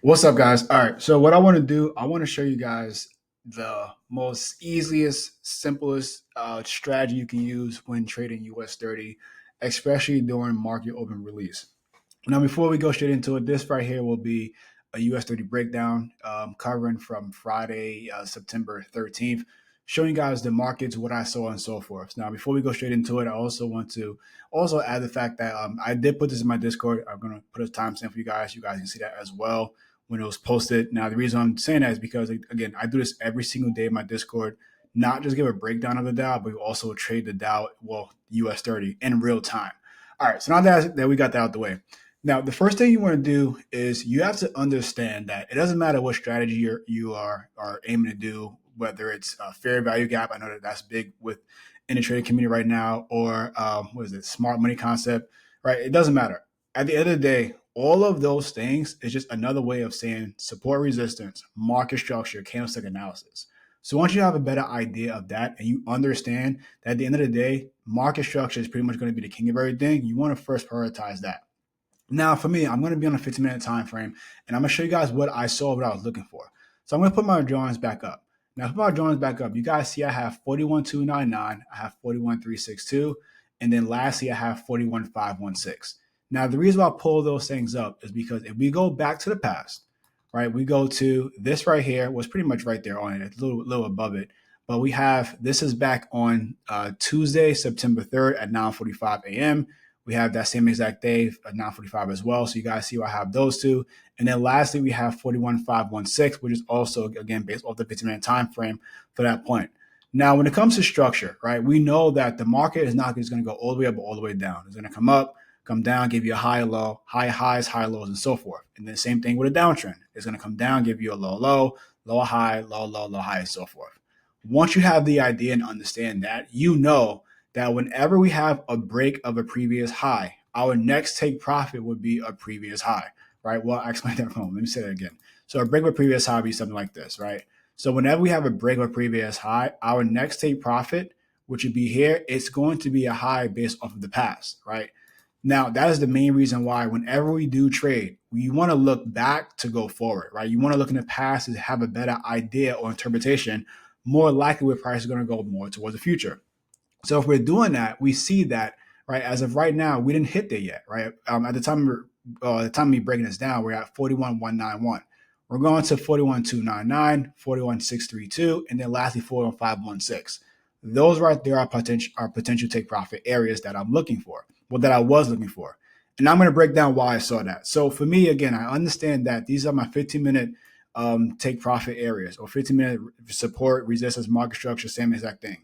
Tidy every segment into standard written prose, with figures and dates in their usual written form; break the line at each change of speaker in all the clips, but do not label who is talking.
What's up, guys? All right. So what I want to do, I want to show you guys the most easiest, simplest strategy you can use when trading US30, especially during market open release. Now, before we go straight into it, this right here will be a US30 breakdown covering from Friday, September 13th, showing you guys the markets, what I saw, and so forth. Now, before we go straight into it, I also want to also add the fact that I did put this in my Discord. I'm going to put a timestamp for you guys. You guys can see that as well when it was posted. Now, the reason I'm saying that is because, again, I do this every single day in my Discord, not just give a breakdown of the Dow, but we also trade the Dow, well, US30 in real time. All right, so now that we got that out the way, now, the first thing you want to do is you have to understand that it doesn't matter what strategy you are aiming to do, whether it's a fair value gap. I know that that's big with in the trading community right now, or what is it, smart money concept, right? It doesn't matter. At the end of the day, all of those things is just another way of saying support resistance, market structure, candlestick analysis. So once you have a better idea of that and you understand that at the end of the day, market structure is pretty much going to be the king of everything, you want to first prioritize that. Now, for me, I'm going to be on a 15-minute time frame, and I'm going to show you guys what I saw, what I was looking for. So I'm going to put my drawings back up. Now, put my drawings back up. You guys see I have 41,299, I have 41,362, and then lastly, I have 41,516. Now, the reason why I pull those things up is because if we go back to the past, right, we go to this right here, was pretty much right there on it, a little above it. But we have this is back on Tuesday, September 3rd at 9:45 a.m. We have that same exact day at 9:45 as well. So you guys see I have those two. And then lastly, we have 41,516, which is also, again, based off the 15-minute time frame for that point. Now, when it comes to structure, right, we know that the market is not just going to go all the way up or all the way down. It's going to come up, come down, give you a high, low, high highs, high lows, and so forth. And then same thing with a downtrend. It's going to come down, give you a low, low, low, high, low, low, low, high, and so forth. Once you have the idea and understand that, you know that whenever we have a break of a previous high, our next take profit would be a previous high, right? Well, I explained that wrong. Let me say that again. So a break of a previous high would be something like this, right? So whenever we have a break of a previous high, our next take profit, which would be here, it's going to be a high based off of the past, right? Now, that is the main reason why whenever we do trade, you want to look back to go forward, right? You want to look in the past to have a better idea or interpretation. More likely, where price is going to go more towards the future. So if we're doing that, we see that, right, as of right now, we didn't hit there yet, right? At the time of me breaking this down, we're at 41,191. We're going to 41,299, 41,632, and then lastly 41,516. Those right there are potential take profit areas that I'm looking for, well, that I was looking for. And I'm going to break down why I saw that. So for me, again, I understand that these are my 15-minute take profit areas, or 15-minute support, resistance, market structure, same exact thing.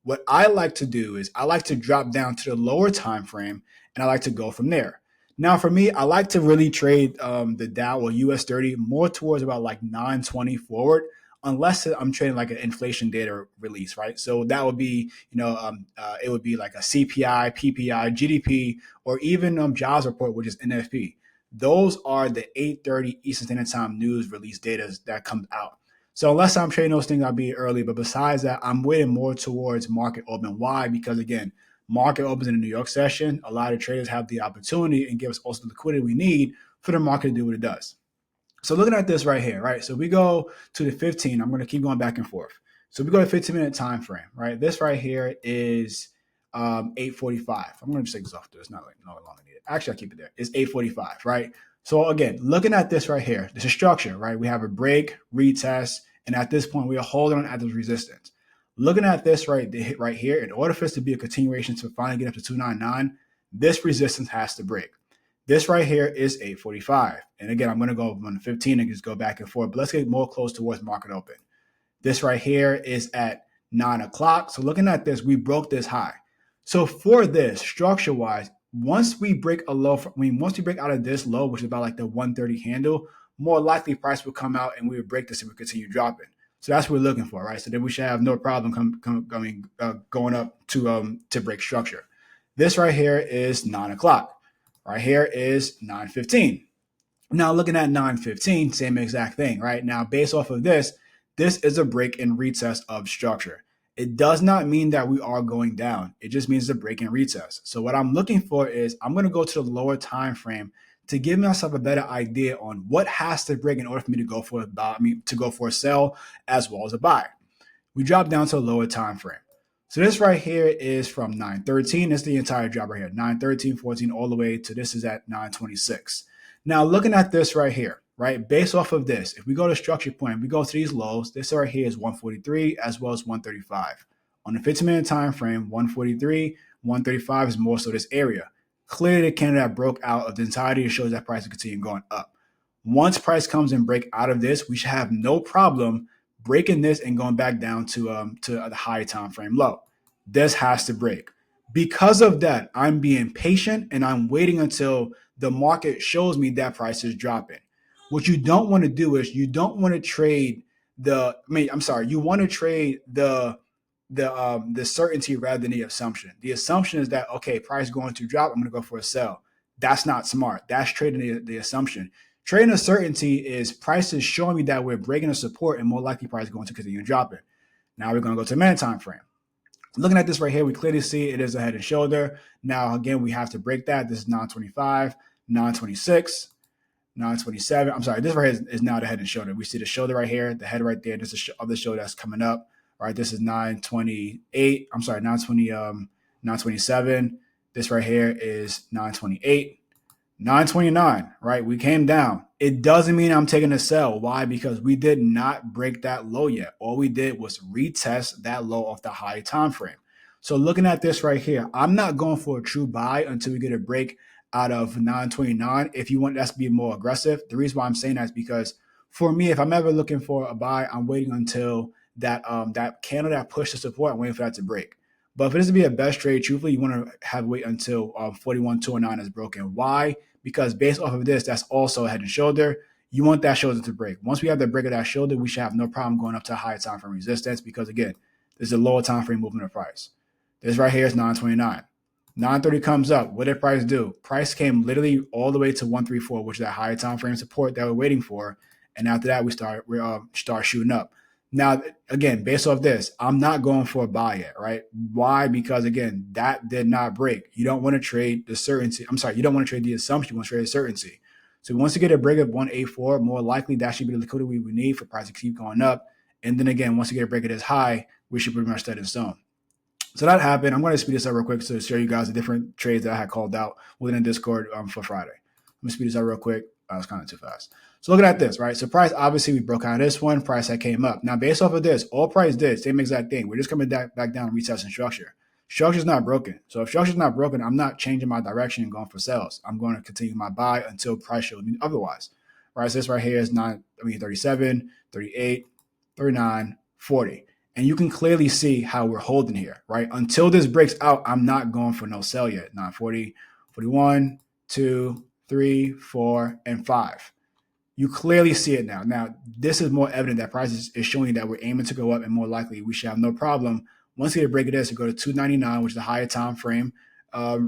What I like to do is I like to drop down to the lower time frame, and I like to go from there. Now, for me, I like to really trade the Dow or US30 more towards about like 920 forward, unless I'm trading like an inflation data release, right? So that would be, it would be like a CPI, PPI, GDP, or even jobs report, which is NFP. Those are the 8:30 Eastern Standard Time news release data that comes out. So unless I'm trading those things, I'll be early. But besides that, I'm weighting more towards market open. Why? Because again, market opens in the New York session. A lot of traders have the opportunity and give us also the liquidity we need for the market to do what it does. So looking at this right here, right? So we go to the 15. I'm going to keep going back and forth. So we go to 15-minute time frame, right? This right here is 8:45. I'm going to just take this off. It's not like no longer needed. Actually, I'll keep it there. It's 8:45, right? So again, looking at this right here, this is structure, right? We have a break, retest, and at this point, we are holding on at this resistance. Looking at this right here, in order for this to be a continuation to finally get up to 299, this resistance has to break. This right here is 8:45. And again, I'm going to go on the 15 and just go back and forth, but let's get more close towards market open. This right here is at 9 o'clock. So looking at this, we broke this high. So for this, structure-wise, once we break once we break out of this low, which is about like the 130 handle, more likely price will come out and we would break this and we continue dropping. So that's what we're looking for, right? So then we should have no problem going up to break structure. This right here is 9 o'clock. Right here is 9:15. Now looking at 9:15, same exact thing, right? Now based off of this, this is a break and retest of structure. It does not mean that we are going down. It just means a break and retest. So what I'm looking for is I'm going to go to the lower time frame to give myself a better idea on what has to break in order for me to go for a buy, to go for a sell as well as a buy. We drop down to a lower time frame. So this right here is from 9:13. This is the entire drop right here. 9:13, 14, all the way to this is at 9:26. Now looking at this right here, right? Based off of this, if we go to structure point, we go to these lows, this right here is 143 as well as 135. On the 15-minute time frame, 143, 135 is more so this area. Clearly the candle that broke out of the entirety, it shows that price will continue going up. Once price comes and break out of this, we should have no problem breaking this and going back down to the high time frame low. This has to break. Because of that, I'm being patient and I'm waiting until the market shows me that price is dropping. What you don't want to do is you don't want to trade you want to trade the certainty rather than the assumption. The assumption is that, okay, price is going to drop, I'm going to go for a sell. That's not smart. That's trading the assumption. Trading a certainty is price is showing me that we're breaking a support and more likely price is going to continue dropping. Now we're going to go to the minute time frame. Looking at this right here, we clearly see it is a head and shoulder. Now, again, we have to break that. This is 925, 926, 927. I'm sorry, this right here is now the head and shoulder. We see the shoulder right here, the head right there. This is the other shoulder that's coming up. All right, this is 928. I'm sorry, 927. This right here is 928. 929, right? We came down. It doesn't mean I'm taking a sell. Why? Because we did not break that low yet. All we did was retest that low off the high time frame. So looking at this right here, I'm not going for a true buy until we get a break out of 929. If you want us to be more aggressive, the reason why I'm saying that is because for me, if I'm ever looking for a buy, I'm waiting until that candle that pushed the support, I'm waiting for that to break. But for this to be a best trade, truthfully, you want to have wait until 41.209 is broken. Why? Because based off of this, that's also a head and shoulder. You want that shoulder to break. Once we have the break of that shoulder, we should have no problem going up to a higher time frame resistance because, again, this is a lower time frame movement of price. This right here is 929. 930 comes up. What did price do? Price came literally all the way to 134, which is that higher time frame support that we're waiting for. And after that, we start shooting up. Now, again, based off this, I'm not going for a buy yet, right? Why? Because, again, that did not break. You don't want to trade the certainty. I'm sorry, you don't want to trade the assumption. You want to trade the certainty. So once you get a break of 184, more likely that should be the liquidity we need for price to keep going up. And then, again, once you get a break of this high, we should pretty much set in stone. So that happened. I'm going to speed this up real quick to show you guys the different trades that I had called out within Discord for Friday. Let me speed this up real quick. That was kind of too fast. So looking at this, right? So price, obviously, we broke out of this one. Price that came up. Now, based off of this, all price did, same exact thing. We're just coming back down and retesting structure. Structure's not broken. So if structure's not broken, I'm not changing my direction and going for sales. I'm going to continue my buy until price shows me otherwise. Right? So this right here is 37, 38, 39, 40. And you can clearly see how we're holding here, right? Until this breaks out, I'm not going for no sell yet. 940, 41, 2, 3, 4, and 5. You clearly see it now. Now, this is more evident that price is showing that we're aiming to go up, and more likely we should have no problem. Once we get a break of this, we go to 299, which is the higher time frame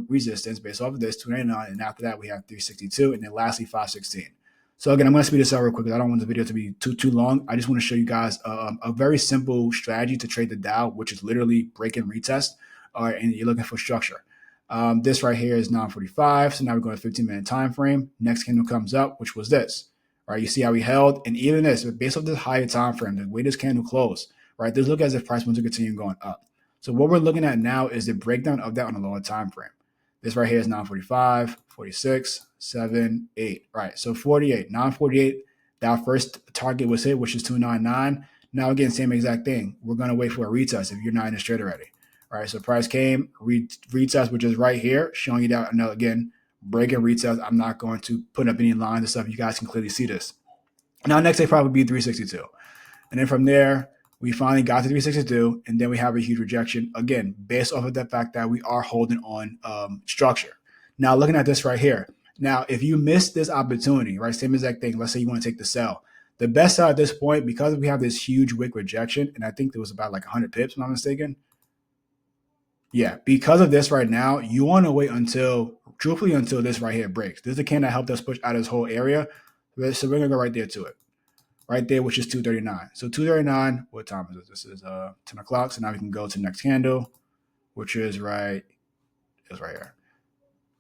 resistance based off of this, 299. And after that, we have 362. And then lastly, 516. So again, I'm going to speed this up real quick because I don't want the video to be too long. I just want to show you guys a very simple strategy to trade the Dow, which is literally break and retest, and you're looking for structure. This right here is 945. So now we're going to 15-minute time frame. Next candle comes up, which was this. Right, you see how we held, and even this, based off this higher time frame, the way this candle closed, right, this look as if price wants to continue going up. So what we're looking at now is the breakdown of that on a lower time frame. This right here is 945, 46, 7, 8. Right, so 48, 948. That first target was hit, which is 299. Now again, same exact thing. We're gonna wait for a retest if you're not in this trade already. All right, so price came, retest, which is right here, showing you that now again. Break and retest. I'm not going to put up any lines and stuff. You guys can clearly see this. Now, next day probably be 362. And then from there, we finally got to 362. And then we have a huge rejection, again, based off of the fact that we are holding on structure. Now, looking at this right here. Now, if you miss this opportunity, right, same exact thing. Let's say you want to take the sell. The best sell at this point, because we have this huge wick rejection, and I think there was about like 100 pips, if I'm not mistaken. Yeah, because of this right now, you want to wait until this right here breaks. This is the candle that helped us push out of this whole area. So we're going to go right there to it. Right there, which is 239. So 239, what time is it? This is 10 o'clock. So now we can go to the next candle, which is right here.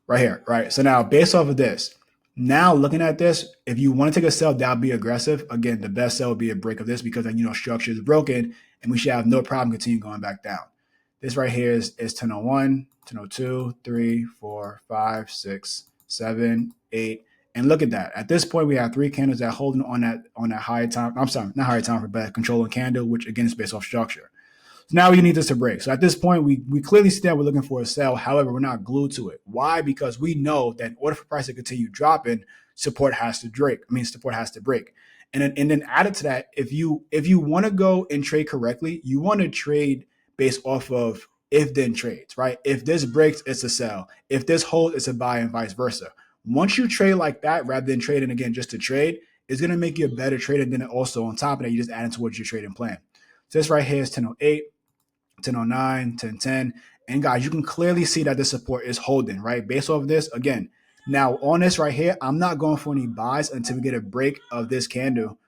Right here, right? So now based off of this, Now looking at this, if you want to take a sell, that would be aggressive. Again, the best sell would be a break of this because then structure is broken and we should have no problem continuing going back down. This right here is 1001, 1002, 3, 4, 5, 6, 7, 8. And look at that. At this point, we have three candles that are holding on that higher time. I'm sorry, not higher time for but controlling candle, which again is based off structure. So now we need this to break. So at this point, we clearly see that we're looking for a sell. However, we're not glued to it. Why? Because we know that in order for price to continue dropping, support has to break. Support has to break. And then added to that, if you want to go and trade correctly, you want to trade based off of if then trades, right? If this breaks, it's a sell. If this holds, it's a buy, and vice versa. Once you trade like that, rather than trading again just to trade, it's going to make you a better trader. Then also on top of that, you just add it towards your trading plan. So this right here is 1008. 1009, 1010. And guys, you can clearly see that the support is holding, right? Based off of this, again, now on this right here, I'm not going for any buys until we get a break of this candle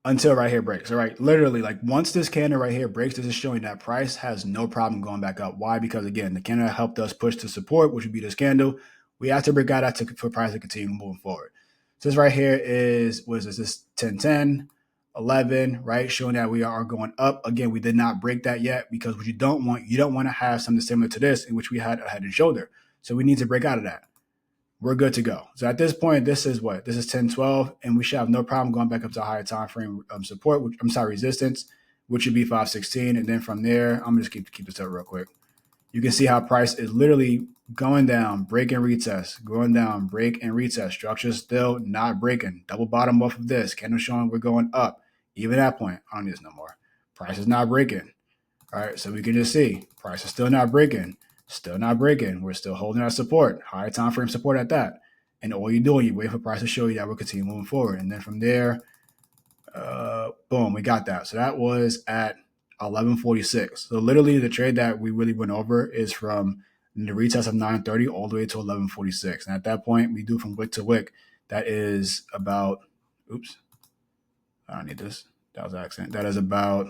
until right here breaks. All right. Literally, like once this candle right here breaks, this is showing that price has no problem going back up. Why? Because again, the candle helped us push to support, which would be this candle. We have to break out that for price to continue moving forward. So this right here is, what is this? This 1010, 11, right? Showing that we are going up. Again, we did not break that yet because what you don't want to have something similar to this in which we had a head and shoulder. So we need to break out of that. We're good to go. So at this point, this is what? This is 1012, and we should have no problem going back up to a higher time frame support, resistance, which would be 516. And then from there, I'm going to just keep this up real quick. You can see how price is literally going down, break and retest, going down, break and retest. Structure still not breaking. Double bottom off of this. Candle showing we're going up. Even at that point, I don't need this no more. Price is not breaking. All right, so we can just see price is still not breaking. Still not breaking. We're still holding our support, higher time frame support at that. And all you're doing, you wait for price to show you that we'll continue moving forward. And then from there, boom, we got that. So that was at 1146. So literally the trade that we really went over is from the retest of 930 all the way to 1146. And at that point, we do from wick to wick. That is about, oops, I don't need this. That was an accident. That is about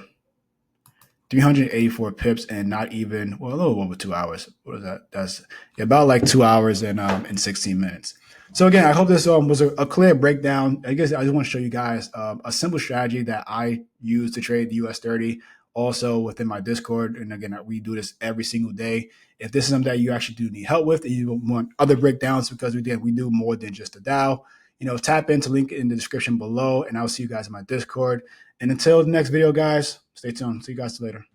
384 pips and not even, well, a little over 2 hours. What is that? That's about like 2 hours and 16 minutes. So again, I hope this was a clear breakdown. I guess I just want to show you guys a simple strategy that I use to trade the US30 also within my Discord. And again, we do this every single day. If this is something that you actually do need help with and you want other breakdowns, because we do more than just the Dow, tap into link in the description below, and I'll see you guys in my Discord. And until the next video, guys, stay tuned. See you guys later.